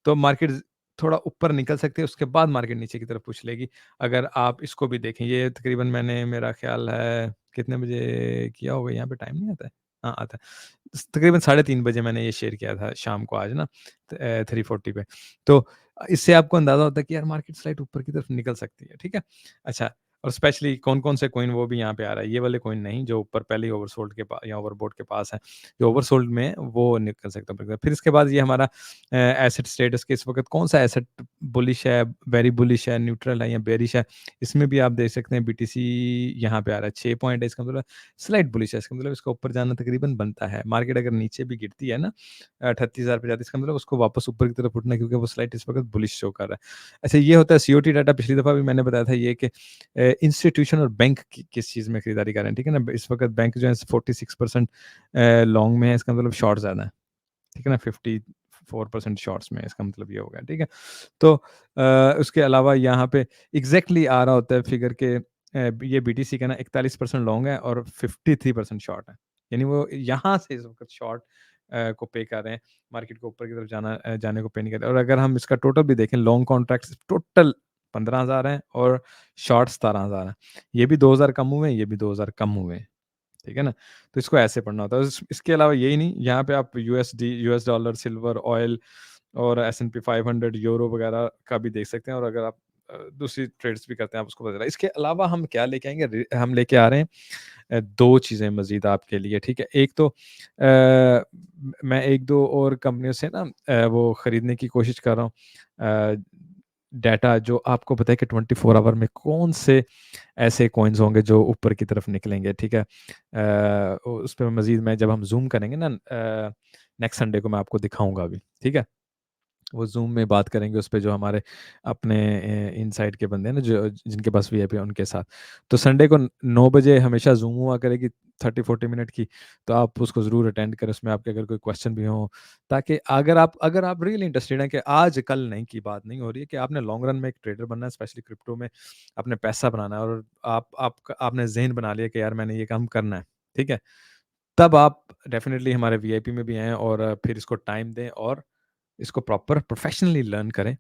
तो मार्केट थोड़ा ऊपर निकल सकती है, उसके बाद मार्केट नीचे की तरफ पुश लेगी। अगर आप इसको भी देखें, ये तकरीबन मैंने मेरा ख़्याल है कितने बजे किया होगा, यहाँ पे टाइम नहीं आता है? हाँ, आता है। तकरीबन 3:30 बजे मैंने ये शेयर किया था शाम को आज ना 3:40 पे। तो इससे आपको अंदाज़ा होता है कि यार मार्केट स्लाइड ऊपर की तरफ निकल सकती है, ठीक है? अच्छा, और स्पेशली कौन-कौन से कॉइन वो भी यहाँ पे आ रहा है। ये वाले कॉइन नहीं जो ऊपर पहले ही ओवरसोल्ड के पा या ओवरबॉट के पास है। जो ओवरसोल्ड में है वो निकल सकता है। फिर इसके बाद ये हमारा एसेट स्टेटस के इस वक़्त कौन-सा एसेट बुलिश है, वेरी बुलिश है, न्यूट्रल है या बेयरिश है। इसमें भी आप देख सकते हैं बीटीसी यहाँ पे आ रहा है 6 पॉइंट है इसका मतलब स्लाइट बुलिश है। इसका मतलब इसका ऊपर जाना तकरीबन बनता है। मार्केट अगर नीचे भी गिरती है ना 38,000 पे जाती है इसका मतलब उसको वापस ऊपर की तरफ उठना है क्योंकि वो स्लाइट इस वक़्त बुलिश शो कर रहा है। अच्छा ये होता है सीओटी डाटा पिछली दफ़ा भी मैंने बताया था ये कि इंस्टीट्यूशन और बैंक कि किस चीज़ में खरीदारी कर रहे हैं, ठीक है ना? इस वक़्त बैंक जो है 46% लॉन्ग में है, इसका मतलब शॉर्ट ज़्यादा है, ठीक है ना? 54% शॉर्ट्स में है, इसका मतलब ये हो गया, ठीक है? तो उसके अलावा यहाँ पे एग्ज़ैक्टली आ रहा होता है फिगर के ये बीटीसी का ना 41% लॉन्ग है और 53% शॉर्ट है। यानी वो यहाँ से इस वक़्त शॉर्ट को पे कर रहे हैं, मार्केट को ऊपर की तरफ जाने को पे नहीं कर रहे और अगर हम इसका टोटल भी देखें लॉन्ग कॉन्ट्रैक्ट्स टोटल 15,000 हैं और शॉर्ट 17,000 हैं। ये भी 2,000 कम हुए हैं, ये भी 2,000 कम हुए हैं। ठीक है ना? तो इसको ऐसे पढ़ना होता है। इसके अलावा यही नहीं, यहाँ पे आप यूएस डॉलर, सिल्वर, ऑयल और एस-एन-पी 500 यूरो वगैरह का भी देख सकते हैं और अगर आप दूसरी ट्रेड्स भी करते हैं, आप उसको पता चला। इसके अलावा हम क्या लेके आएँगे? हम लेके आ रहे हैं 2 चीज़ें मज़ीद आपके लिए, ठीक है? एक तो मैं 1-2 और कंपनियों से ना वो खरीदने की कोशिश कर रहा हूँ डाटा जो आपको पता है कि 24 आवर में कौन से ऐसे कॉइन्स होंगे जो ऊपर की तरफ निकलेंगे, ठीक है? उस पे मज़ीद मैं जब हम ज़ूम करेंगे ना नेक्स्ट संडे को मैं आपको दिखाऊँगा भी, ठीक है? वो ज़ूम में बात करेंगे उस पे जो हमारे अपने इनसाइड के बंदे हैं ना जो जिनके पास वीआईपी है उनके साथ। तो संडे को 9 बजे हमेशा ज़ूम हुआ करेगी 30-40 मिनट की, तो आप उसको ज़रूर अटेंड करें। उसमें आपके अगर कोई क्वेश्चन भी हो ताकि अगर आप रियली इंटरेस्टेड हैं कि आज कल नहीं की बात नहीं हो रही है कि आपने लॉन्ग रन में एक ट्रेडर बनना है स्पेशली क्रिप्टो में, आपने पैसा बनाना है और आपने ज़हन बना लिया कि यार मैंने ये काम करना है, ठीक है? तब आप डेफ़िनिटली हमारे वीआईपी में भी आएँ और फिर इसको टाइम दें और इसको प्रॉपर प्रोफेशनली लर्न करें,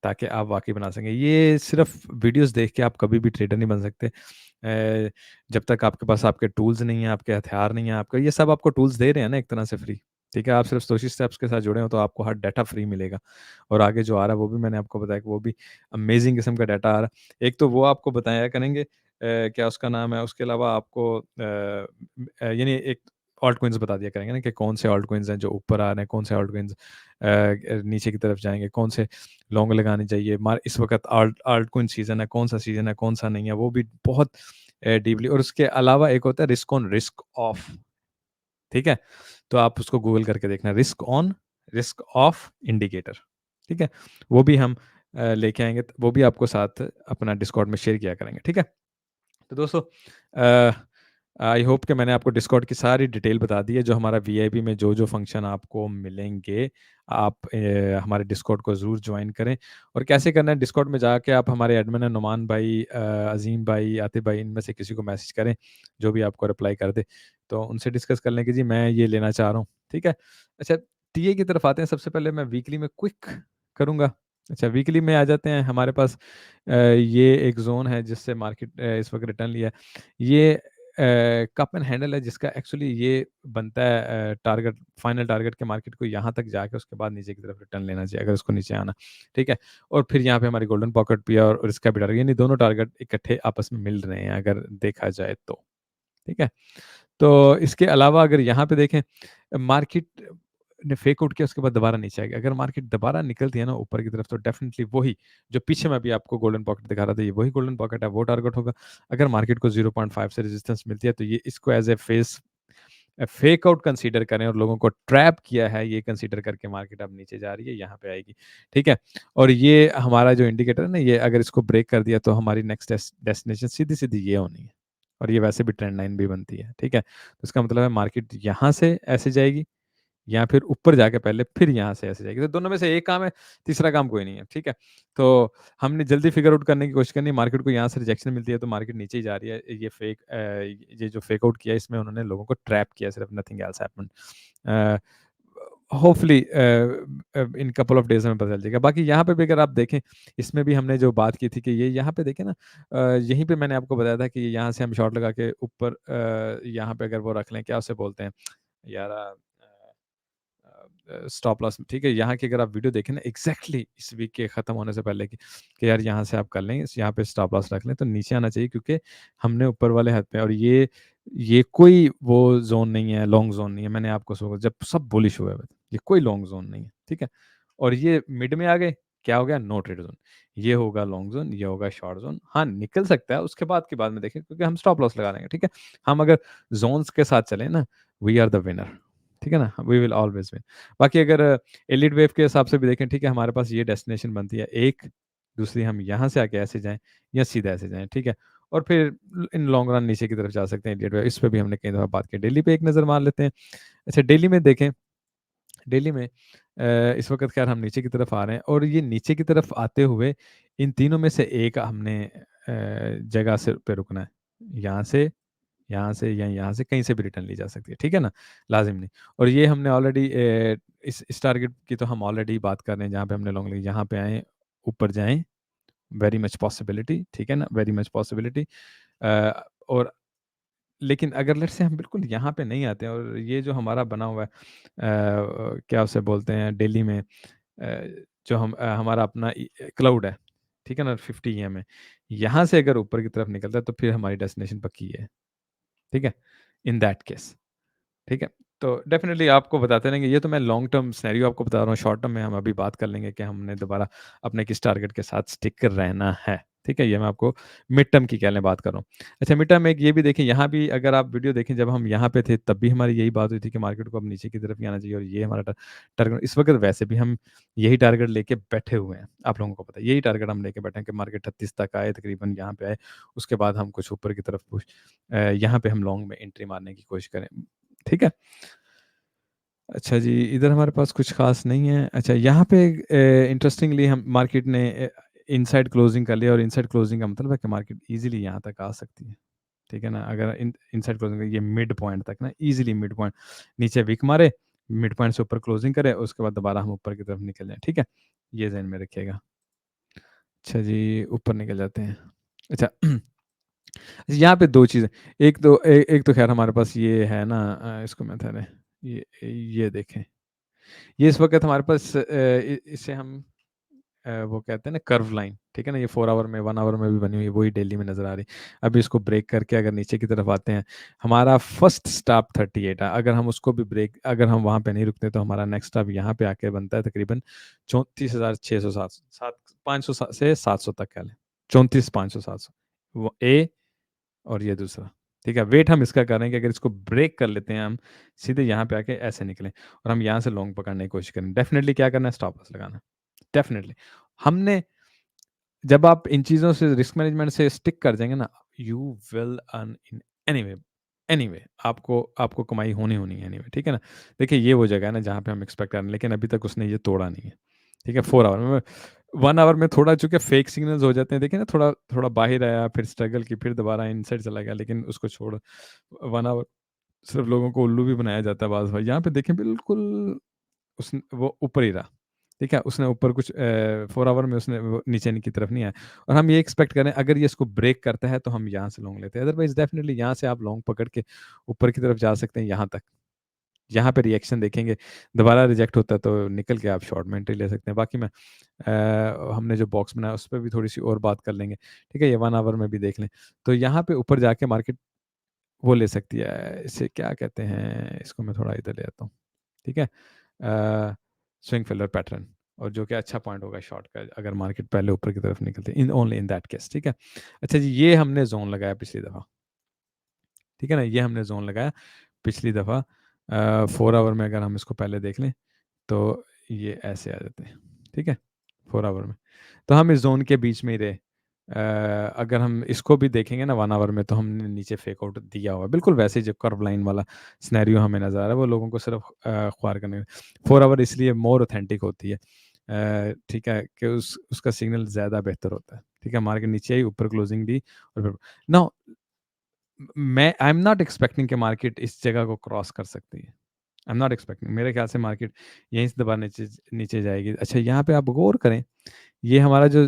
ताकि आप वाक़ई बना सकें। ये सिर्फ़ वीडियोज़ देख के आप कभी भी ट्रेडर नहीं बन सकते। जब तक आपके पास आपके टूल्स नहीं हैं, आपके हथियार नहीं हैं, आपका ये सब आपको टूल्स दे रहे हैं ना एक तरह से फ्री, ठीक है? आप सिर्फ़ सोशी स्टेप्स के साथ जुड़े हो तो आपको हर डाटा फ्री मिलेगा और आगे जो आ रहा है वो भी मैंने आपको बताया कि वो भी अमेज़िंग किस्म का डाटा आ रहा है। एक तो वो आपको बताया करेंगे क्या उसका नाम है, उसके अलावा आपको यानी एक ऑल्ट कॉइन्स बता दिया करेंगे ना कि कौन से ऑल्ट कॉइन्स हैं जो ऊपर आ रहे हैं, कौन से ऑल्ट कॉइन्स नीचे की तरफ जाएँगे, कौन से लॉन्ग लगाने चाहिए। मार इस वक़्त ऑल्ट कॉइन सीज़न है, कौन-सा सीज़न है, कौन-सा नहीं है, वो भी बहुत डीपली और उसके अलावा एक होता है रिस्क ऑन, रिस्क ऑफ, ठीक है? तो आप उसको गूगल करके देखना risk on, risk of indicator, ठीक है? वो भी हम लेके आएँगे, वो भी आपको साथ अपना डिस्कॉर्ड में शेयर किया करेंगे, ठीक है? तो दोस्तों अ, आई होप कि मैंने आपको डिस्कॉर्ड की सारी डिटेल बता दी है, जो हमारा वीआईपी में जो-जो फंक्शन आपको मिलेंगे, आप हमारे डिस्कॉर्ड को ज़रूर जॉइन करें और कैसे करना है डिस्कॉर्ड में जाके आप हमारे एडमिन हैं नुमान भाई अज़ीम भाई, आतिफ़ भाई इनमें से किसी को मैसेज करें, जो भी आपको रिप्लाई कर दे। तो उनसे डिस्कस कर लें कि जी मैं ये लेना चाह रहा हूँ, ठीक है? अच्छा टीए की तरफ आते हैं, सबसे पहले मैं वीकली में क्विक करूँगा। अच्छा वीकली में आ जाते हैं हमारे पास ये एक ज़ोन है जिससे मार्केट इस वक़्त रिटर्न लिया है। ये कप एंड हैंडल है जिसका एक्चुअली ये बनता है टारगेट फाइनल टारगेट के मार्केट को यहाँ तक जाके उसके बाद नीचे की तरफ रिटर्न लेना चाहिए अगर उसको नीचे आना, ठीक है? और फिर यहाँ पे हमारी गोल्डन पॉकेट भी है और इसका भी टारगेट यानी दोनों टारगेट इकट्ठे आपस में मिल रहे हैं अगर देखा जाए तो, ठीक है? तो इसके अलावा अगर यहाँ पे देखें मार्केट ने फेक आउट किया उसके बाद दोबारा नीचे आ गया। अगर मार्केट दोबारा निकलती है ना ऊपर की तरफ तो डेफ़िनिटली वही जो पीछे मैं अभी आपको गोल्डन पॉकेट दिखा रहा था ये वही गोल्डन पॉकेट है, वो टारगेट होगा। अगर मार्केट को 0.5 से रेजिस्टेंस मिलती है तो ये इसको एज़ फेक आउट कंसीडर करें और लोगों को ट्रैप किया है ये कंसीडर करके मार्केट अब नीचे जा रही है, यहाँ पे आएगी, ठीक है? और ये हमारा जो इंडिकेटर है ना ये अगर इसको ब्रेक कर दिया तो हमारी नेक्स्ट डेस्टिनेशन सीधी-सीधी ये होनी है। और ये वैसे भी ट्रेंड लाइन भी बनती है, ठीक है? तो इसका मतलब है मार्केट यहाँ से ऐसे जाएगी या फिर ऊपर जाके पहले फिर यहाँ से ऐसे जाएगी। तो दोनों में से एक काम है, तीसरा काम कोई नहीं है, ठीक है? तो हमने जल्दी फिगर आउट करने की कोशिश करनी है, मार्केट को यहाँ से रिजेक्शन मिलती है तो मार्केट नीचे ही जा रही है। ये जो फेक आउट किया है इसमें उन्होंने लोगों को ट्रैप किया सिर्फ nothing else happened. A, hopefully in couple of days में पता चल जाएगा। बाकी यहाँ पे भी अगर आप देखें, इसमें भी हमने जो बात की थी कि ये यहाँ पे देखें ना यहीं पे मैंने आपको बताया था कि यहाँ से हम शॉर्ट लगा के ऊपर यहाँ पे अगर वो रख लें, क्या उसे बोलते हैं यार स्टॉप लॉस, ठीक है? यहाँ की अगर आप वीडियो देखें ना एग्ज़ैक्टली इस वीक के ख़त्म होने से पहले की, कि यार यहाँ से आप कर लें, यहाँ पे स्टॉप लॉस रख लें, तो नीचे आना चाहिए क्योंकि हमने ऊपर वाले हाथ पे, और ये कोई वो ज़ोन नहीं है, लॉन्ग ज़ोन नहीं है। मैंने आपको जब सब बुलिश हुए हुए थे, ये कोई लॉन्ग ज़ोन नहीं है, ठीक है? और ये मिड में आ गए, क्या हो गया? No trade zone. ये होगा लॉन्ग ज़ोन, ये होगा शॉर्ट ज़ोन। हाँ, निकल सकता है, उसके बाद की बाद में देखें क्योंकि हम स्टॉप लॉस लगा लेंगे, ठीक है? हम अगर ज़ोन्स के साथ चलें ना, वी आर द विनर, ठीक है ना? We will always win. बाकी अगर एलिट वेव के हिसाब से भी देखें, ठीक है? हमारे पास ये डेस्टिनेशन बनती है एक, दूसरी हम यहाँ से आके ऐसे जाएँ या सीधा ऐसे जाएँ, ठीक है? और फिर इन लॉन्ग रन नीचे की तरफ जा सकते हैं एलिट वेव, इस पे भी हमने कई दफ़ा बात की। डेली पे एक नज़र मार लेते हैं। अच्छा, डेली में देखें, डेली में इस वक़्त ख़ैर हम नीचे की तरफ आ रहे हैं, और ये नीचे की तरफ आते हुए इन तीनों में से एक हमने जगह से पे रुकना है। यहाँ से, यहाँ से या यहाँ से कहीं से भी रिटर्न ली जा सकती है, ठीक है ना? लाज़िम नहीं। और ये हमने ऑलरेडी इस टारगेट की तो हम ऑलरेडी बात कर रहे हैं जहाँ पे हमने लॉन्ग ली, यहाँ पे आएँ, ऊपर जाएँ, वेरी मच पॉसिबिलिटी, ठीक है ना? Very much possibility. और लेकिन अगर लेट्स से हम बिल्कुल यहाँ पे नहीं आते हैं, और ये जो हमारा बना हुआ है क्या उसे बोलते हैं दिल्ली में, जो हमारा अपना क्लाउड है, ठीक है ना? 50 ईएम है। यहाँ से अगर ऊपर की तरफ निकलता है तो फिर हमारी डेस्टिनेशन पक्की है, ठीक है? इन दैट केस, ठीक है? तो डेफ़िनिटली आपको बताते रहेंगे, ये तो मैं लॉन्ग टर्म सिनेरियो आपको बता रहा हूँ, शॉर्ट टर्म में हम अभी बात कर लेंगे कि हमने दोबारा अपने किस टारगेट के साथ स्टिक रहना है, ठीक है? ये मैं आपको मिड टर्म की कह लें बात कर रहा हूँ। अच्छा, मिड टर्म में एक ये भी देखें, यहाँ भी अगर आप वीडियो देखें, जब हम यहाँ पे थे तब भी हमारी यही बात हुई थी कि मार्केट को अब नीचे की तरफ ही आना चाहिए, और ये हमारा टारगेट इस वक़्त वैसे भी हम यही टारगेट लेके बैठे हुए हैं, आप लोगों को पता है। यही टारगेट हम लेके बैठे हैं कि मार्केट 38 तक आए, तकरीबन यहाँ पे आए, उसके बाद हम कुछ ऊपर की तरफ यहाँ पे हम लॉन्ग में एंट्री मारने की कोशिश करें, ठीक है? अच्छा जी, इधर हमारे पास कुछ ख़ास नहीं है। अच्छा, यहाँ पे इंटरेस्टिंगली हम मार्केट ने इनसाइड क्लोजिंग कर लिया, और इनसाइड क्लोजिंग का मतलब है कि मार्केट ईज़िली यहाँ तक आ सकती है, ठीक है ना? अगर इनसाइड क्लोजिंग ये मिड पॉइंट तक ना, ईज़िली मिड पॉइंट, नीचे विक मारे, मिड पॉइंट से ऊपर क्लोजिंग करे, उसके बाद दोबारा हम ऊपर की तरफ निकल जाएँ, ठीक है? ये ज़हन में रखिएगा। अच्छा जी, ऊपर निकल जाते हैं। अच्छा यहाँ पे 2 चीज़ें, एक तो ख़ैर हमारे पास ये है ना, इसको मैं ठहरें, ये देखें। ये इस वक़्त हमारे पास इसे हम वो कहते हैं ना कर्व लाइन, ठीक है ना? ये 4 आवर में, 1 आवर में भी बनी हुई है, वही डेली में नज़र आ रही है। अभी इसको ब्रेक करके अगर नीचे की तरफ आते हैं, हमारा फर्स्ट स्टॉप 38 है। अगर हम उसको भी ब्रेक, अगर हम वहाँ पे नहीं रुकते तो हमारा नेक्स्ट स्टॉप यहाँ पे आके बनता है तकरीबन 34,600 7 500 से 700 तक कह लें। 34,500 700 वो ए, और ये दूसरा, ठीक है? वेट हम इसका कर रहे हैं कि अगर इसको ब्रेक कर लेते हैं हम, सीधे यहाँ पे आके ऐसे निकलें, और हम यहाँ से लॉन्ग पकड़ने की कोशिश करें। डेफ़िनिटली क्या करना है? स्टॉप लॉस लगाना है। डेफ़िनिटली। हमने जब आप इन चीज़ों से, रिस्क मैनेजमेंट से स्टिक कर जाएँगे ना, you will earn in any way, आपको आपको कमाई होनी होनी है एनीवे, ठीक है ना? देखिए, ये वो जगह है ना जहाँ पे हम एक्सपेक्ट कर रहे हैं, लेकिन अभी तक उसने ये तोड़ा नहीं है, ठीक है? 4 आवर में, 1 आवर में थोड़ा चूँकि फेक सिग्नल्स हो जाते हैं, देखिए ना, थोड़ा थोड़ा बाहर आया, फिर स्ट्रगल की, फिर दोबारा इनसाइड चला गया, लेकिन उसको छोड़ 1 आवर सिर्फ़ लोगों को उल्लू भी बनाया जाता है बाज़ बार। यहाँ पे देखें बिल्कुल वो ऊपर ही रहा, ठीक है? उसने ऊपर कुछ 4 आवर में उसने वो नीचे की तरफ नहीं आया, और हम ये एक्सपेक्ट करें अगर ये इसको ब्रेक करता है तो हम यहाँ से लॉन्ग लेते हैं। अदरवाइज़ डेफ़िनिटली यहाँ से आप लॉन्ग पकड़ के ऊपर की तरफ जा सकते हैं यहाँ तक। यहाँ पे रिएक्शन देखेंगे, दोबारा रिजेक्ट होता है तो निकल के आप शॉर्ट में एंट्री ले सकते हैं। बाकी मैं हमने जो बॉक्स बनाया उस पे भी थोड़ी-सी और बात कर लेंगे, ठीक है? ये 1 आवर में भी देख लें। तो यहाँ पे ऊपर जाके मार्केट वो ले सकती है, इसे क्या कहते हैं? इसको मैं थोड़ा इधर ले आता हूँ, ठीक है? स्विंग फेलियर पैटर्न, और जो कि अच्छा पॉइंट होगा शॉर्ट का अगर मार्केट पहले ऊपर की तरफ निकलती है, in only in that case, ठीक है? अच्छा जी, ये हमने ज़ोन लगाया पिछली दफ़ा, ठीक है ना? ये हमने ज़ोन लगाया पिछली दफ़ा 4 आवर में अगर हम इसको पहले देख लें, तो ये ऐसे आ जाते हैं, ठीक है? 4 आवर में। तो हम इस ज़ोन के बीच में ही रहे। अगर हम इसको भी देखेंगे ना 1 आवर में, तो हमने नीचे फेक आउट दिया हुआ है। बिल्कुल वैसे ही जो कर्व लाइन वाला सिनेरियो हमें नज़र आ रहा है, वो लोगों को सिर्फ़ ख्वार करने में 4 आवर इसलिए मोर ऑथेंटिक होती है। ठीक है? कि उसका सिग्नल ज़्यादा बेहतर होता है। ठीक है? मार्केट नीचे आई, ऊपर क्लोजिंग दी, और फिर नाउ मैं आई एम नॉट एक्सपेक्टिंग कि मार्केट इस जगह को क्रॉस कर सकती है। आई एम नॉट एक्सपेक्टिंग, मेरे ख्याल से मार्केट यहीं से दोबारा नीचे नीचे जाएगी। अच्छा, यहाँ पे आप गौर करें, ये हमारा जो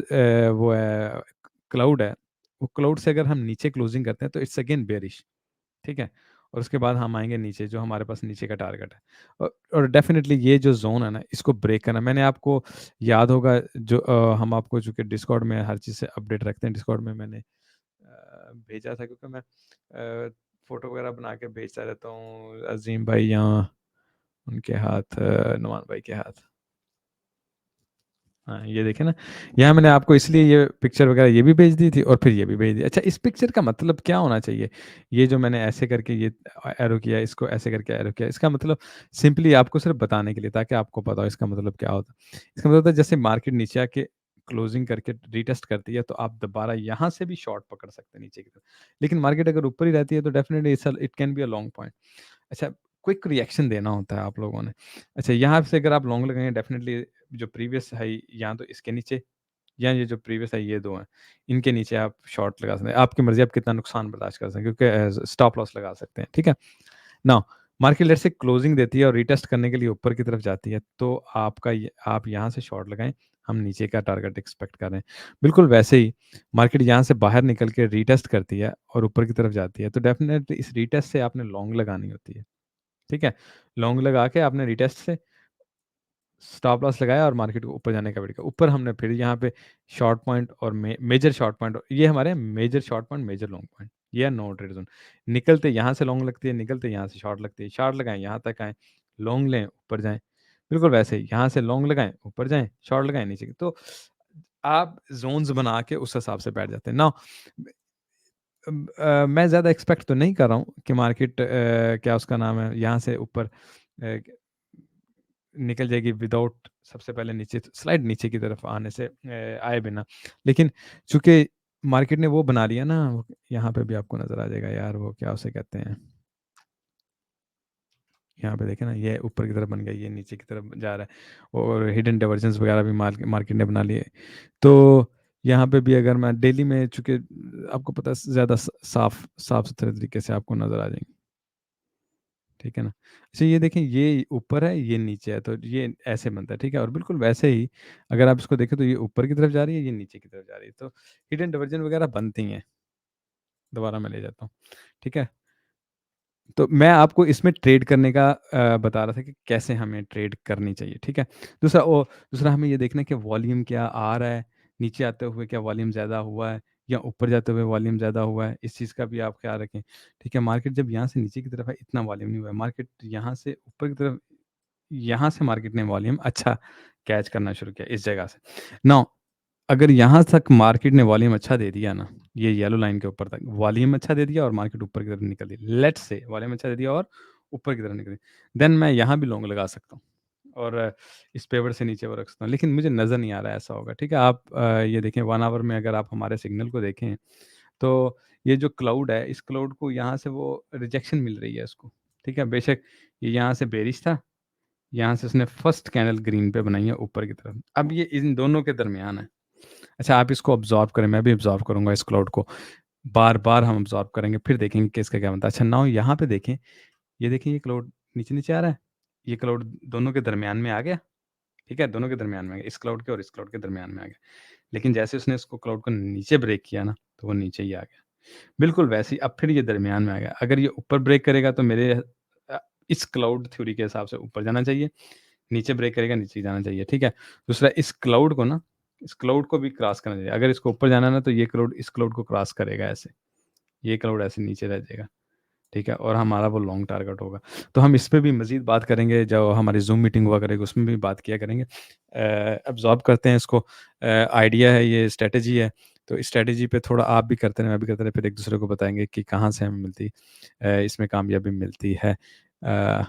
वो है क्लाउड है, वो क्लाउड से अगर हम नीचे क्लोजिंग करते हैं तो इट्स अगेन बेयरिश, ठीक है? और उसके बाद हम आएँगे नीचे, जो हमारे पास नीचे का टारगेट है। और डेफ़िनिटली ये जो ज़ोन है ना, इसको ब्रेक करना, मैंने आपको याद होगा जो हम आपको चूँकि डिस्कॉर्ड में हर चीज़ से अपडेट रखते हैं, डिस्कॉर्ड में मैंने भेजा था, क्योंकि मैं फ़ोटो वगैरह बना के भेजता रहता हूँ अज़ीम भाई या उनके हाथ, नुमान भाई के हाथ। हाँ, ये देखें ना, यहाँ मैंने आपको इसलिए ये पिक्चर वगैरह ये भी भेज दी थी और फिर ये भी भेज दी। अच्छा, इस पिक्चर का मतलब क्या होना चाहिए? ये जो मैंने ऐसे करके ये एरो किया, इसको ऐसे करके एरो किया, इसका मतलब सिंपली आपको सिर्फ़ बताने के लिए, ताकि आपको पता हो इसका मतलब क्या होता है। इसका मतलब होता है जैसे मार्केट नीचे आके क्लोजिंग करके रीटेस्ट करती है, तो आप दोबारा यहाँ से भी शॉर्ट पकड़ सकते हैं नीचे की तरफ। लेकिन मार्केट अगर ऊपर ही रहती है तो definitely it can be a long point. अच्छा, क्विक रिएक्शन देना होता है आप लोगों ने। अच्छा, यहाँ से अगर आप लॉन्ग लगाएँगे, डेफ़िनिटली जो प्रीवियस हाई या तो इसके नीचे, या ये जो प्रीवियस हाई, ये 2 हैं, इनके नीचे आप शॉर्ट लगा सकते हैं। आपकी मर्ज़ी, आप कितना नुकसान बर्दाश्त कर सकते हैं, क्योंकि स्टॉप लॉस लगा सकते हैं, ठीक है? Now market let's say closing देती है और रीटेस्ट करने के लिए ऊपर की तरफ जाती है, तो आपका ये आप यहाँ से शॉर्ट लगाएँ, हम नीचे का टारगेट एक्सपेक्ट कर रहे हैं। बिल्कुल वैसे ही मार्केट यहाँ से बाहर निकल के रीटेस्ट करती है और ऊपर की तरफ जाती है, तो डेफ़िनेटली इस रीटेस्ट से आपने लॉन्ग लगानी होती है, ठीक है? लॉन्ग लगा के आपने रीटेस्ट से स्टॉप लॉस लगाया और मार्केट को ऊपर जाने का वेट किया। ऊपर हमने फिर यहाँ पे शॉर्ट पॉइंट और मेजर शॉर्ट पॉइंट, ये हमारे major short point, major long point, ये है नो ट्रेड ज़ोन। निकलते यहाँ से लॉन्ग लगती है, निकलते यहाँ से शॉर्ट लगती है। शॉर्ट लगाएँ, यहाँ तक आएँ, लॉन्ग लें, ऊपर जाएँ। बिल्कुल वैसे ही यहाँ से लॉन्ग लगाएँ, ऊपर जाएँ, शॉर्ट लगाएँ, नीचे। तो आप ज़ोन्स बना के उस हिसाब से बैठ जाते हैं। नाउ मैं ज़्यादा एक्सपेक्ट तो नहीं कर रहा हूँ कि मार्केट क्या उसका नाम है, यहाँ से ऊपर निकल जाएगी विदाउट सबसे पहले नीचे, स्लाइड नीचे की तरफ आने से आए बिना। लेकिन चूँकि मार्केट ने वो बना लिया ना, यहाँ पे भी आपको नज़र आ जाएगा यार, वो क्या उसे कहते हैं? यहाँ पे देखें ना, ये ऊपर की तरफ बन गया, ये नीचे की तरफ जा रहा है और हिडन डाइवर्जेंस वगैरह भी मार्केट ने बना लिए। तो यहाँ पे भी अगर मैं डेली में, चूँकि आपको पता है ज़्यादा साफ-सुथरे तरीके से आपको नज़र आ जाएँगे। ठीक है ना? अच्छा, ये देखें, ये ऊपर है, ये नीचे है, तो ये ऐसे बनता है, ठीक है? और बिल्कुल वैसे ही अगर आप इसको देखें, तो ये ऊपर की तरफ जा रही है, ये नीचे की तरफ जा रही है, तो हिडन डाइवर्जन वगैरह बनती हैं। दोबारा मैं ले जाता हूँ, ठीक है? तो मैं आपको इसमें ट्रेड करने का बता रहा था कि कैसे हमें ट्रेड करनी चाहिए, ठीक है? दूसरा हमें ये देखना है कि वॉल्यूम क्या आ रहा है, नीचे आते हुए क्या वॉल्यूम ज़्यादा हुआ है या ऊपर जाते हुए वॉल्यूम ज़्यादा हुआ है, इस चीज़ का भी आप ख़्याल रखें, ठीक है? मार्केट जब यहाँ से नीचे की तरफ है, इतना वॉल्यूम नहीं हुआ है, मार्केट यहाँ से ऊपर की तरफ, यहाँ से मार्केट ने वॉल्यूम अच्छा कैच करना शुरू किया इस जगह से। नाउ अगर यहाँ तक मार्केट ने वॉल्यूम अच्छा दे दिया ना, ये येलो लाइन के ऊपर तक वॉल्यूम अच्छा दे दिया और मार्केट ऊपर की तरफ निकल दी। लेट्स से वॉल्यूम अच्छा दे दिया और ऊपर की तरफ निकली, देन मैं यहाँ भी लॉन्ग लगा सकता हूँ और इस पेवर से नीचे वो रख सकता हूँ। लेकिन मुझे नज़र नहीं आ रहा है ऐसा होगा, ठीक है? आप ये देखें 1 आवर में अगर आप हमारे सिग्नल को देखें, तो ये जो क्लाउड है, इस क्लाउड को यहाँ से वो रिजेक्शन मिल रही है इसको, ठीक है? बेशक ये यहाँ से बेरिश था, यहाँ से उसने फर्स्ट कैंडल ग्रीन पे बनाई है ऊपर की तरफ। अब ये इन दोनों के दरमियान है। अच्छा, आप इसको ऑब्ज़र्व करें, मैं भी ऑब्ज़र्व करूँगा इस क्लाउड को। बार-बार हम ऑब्ज़र्व करेंगे, फिर देखेंगे कि इसका क्या बनता है। अच्छा, नाउ यहाँ पे देखें, ये देखिए, ये क्लाउड नीचे-नीचे आ रहा है। ये क्लाउड दोनों के दरमियान में आ गया, ठीक है? दोनों के दरमियान में आ गया, इस क्लाउड के और इस क्लाउड के दरमियान में आ गया। लेकिन जैसे उसने इसको क्लाउड को नीचे ब्रेक किया ना, तो वो नीचे ही आ गया। बिल्कुल वैसे ही अब फिर ये दरमियान में आ गया। अगर ये ऊपर ब्रेक करेगा तो मेरे इस क्लाउड थ्योरी के हिसाब से ऊपर जाना चाहिए, नीचे ब्रेक करेगा, नीचे जाना चाहिए, ठीक है? दूसरा, इस क्लाउड को ना, इस क्लाउड को भी क्रॉस करना चाहिए। अगर इसको ऊपर जाना है ना, तो ये क्लाउड इस क्लाउड को क्रॉस करेगा ऐसे। ये क्लाउड ऐसे नीचे रह जाएगा, ठीक है? और हमारा वो लॉन्ग टारगेट होगा। तो हम इस पे भी मज़ीद बात करेंगे, जो हमारी ज़ूम मीटिंग हुआ करेगी उसमें भी बात किया करेंगे। अब्ज़ॉर्ब करते हैं इसको, आइडिया है ये, स्ट्रैटेजी है। तो इस स्ट्रैटेजी पे थोड़ा आप भी करते रहें, मैं भी करते रहें, फिर एक-दूसरे को बताएँगे कि कहाँ से हमें इसमें कामयाबी मिलती है। अ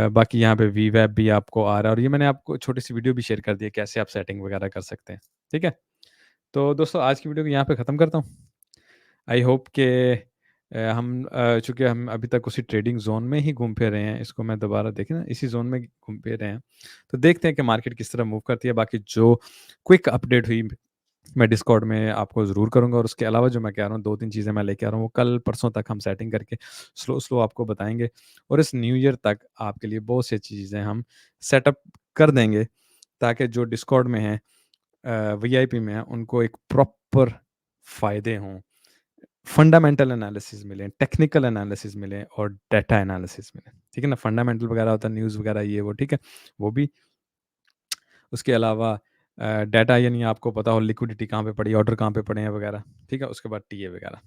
बाकी यहाँ पे वीवैप भी आपको आ रहा है और ये मैंने आपको छोटी-सी वीडियो भी शेयर कर दी है, कैसे आप सेटिंग वगैरह कर सकते हैं। ठीक है? तो दोस्तों, आज की वीडियो को यहाँ पे ख़त्म करता हूँ। आई होप कि चूँकि हम अभी तक उसी ट्रेडिंग ज़ोन में ही घूम फिर रहे हैं, इसको मैं दोबारा देखें ना, इसी ज़ोन में घूम फिर रहे हैं। तो देखते हैं कि मार्केट किस तरह मूव करती है। बाकी जो क्विक अपडेट हुई, मैं डिस्कॉर्ड में आपको ज़रूर करूँगा और उसके अलावा जो मैं कह रहा हूँ, 2-3 चीज़ें मैं लेके आ रहा हूँ, वो कल-परसों तक हम सेटिंग करके स्लो-स्लो आपको बताएँगे और इस न्यू ईयर तक आपके लिए बहुत सी चीज़ें हम सेटअप कर देंगे, ताकि जो डिस्कॉर्ड में हैं, वीआईपी में हैं, उनको एक प्रॉपर फ़ायदे हों। फंडामेंटल एनालिसिस मिले, टेक्निकल एनालिसिस मिले और डाटा एनालिसिस मिले, ठीक है ना? फंडामेंटल वगैरह होता है, न्यूज़ वगैरह ये वो, ठीक है? वो भी। उसके अलावा डाटा यानी आपको पता हो लिक्विडिटी कहाँ पे पड़ी, ऑर्डर कहाँ पे पड़े हैं वगैरह, ठीक है? उसके बाद टीए वगैरह।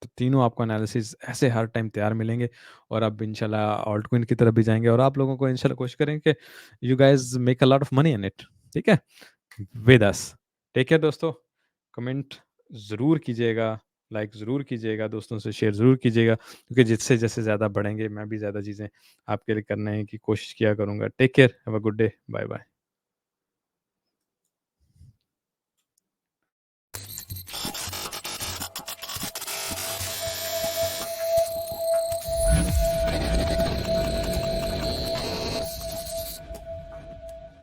तो तीनों आपको एनालिसिस ऐसे हर टाइम तैयार मिलेंगे और आप इंशाल्लाह ऑल्टकॉइन की तरफ भी जाएँगे और आप लोगों को इंशाल्लाह कोशिश करेंगे कि you guys make a lot of money in it, ठीक है? With us. टेक केयर दोस्तों। कमेंट ज़रूर कीजिएगा, लाइक ज़रूर कीजिएगा, दोस्तों से शेयर ज़रूर कीजिएगा क्योंकि जिससे जैसे ज़्यादा बढ़ेंगे, मैं भी ज़्यादा चीज़ें आपके लिए करने की कोशिश किया करूँगा। Take care, have a good day, bye bye.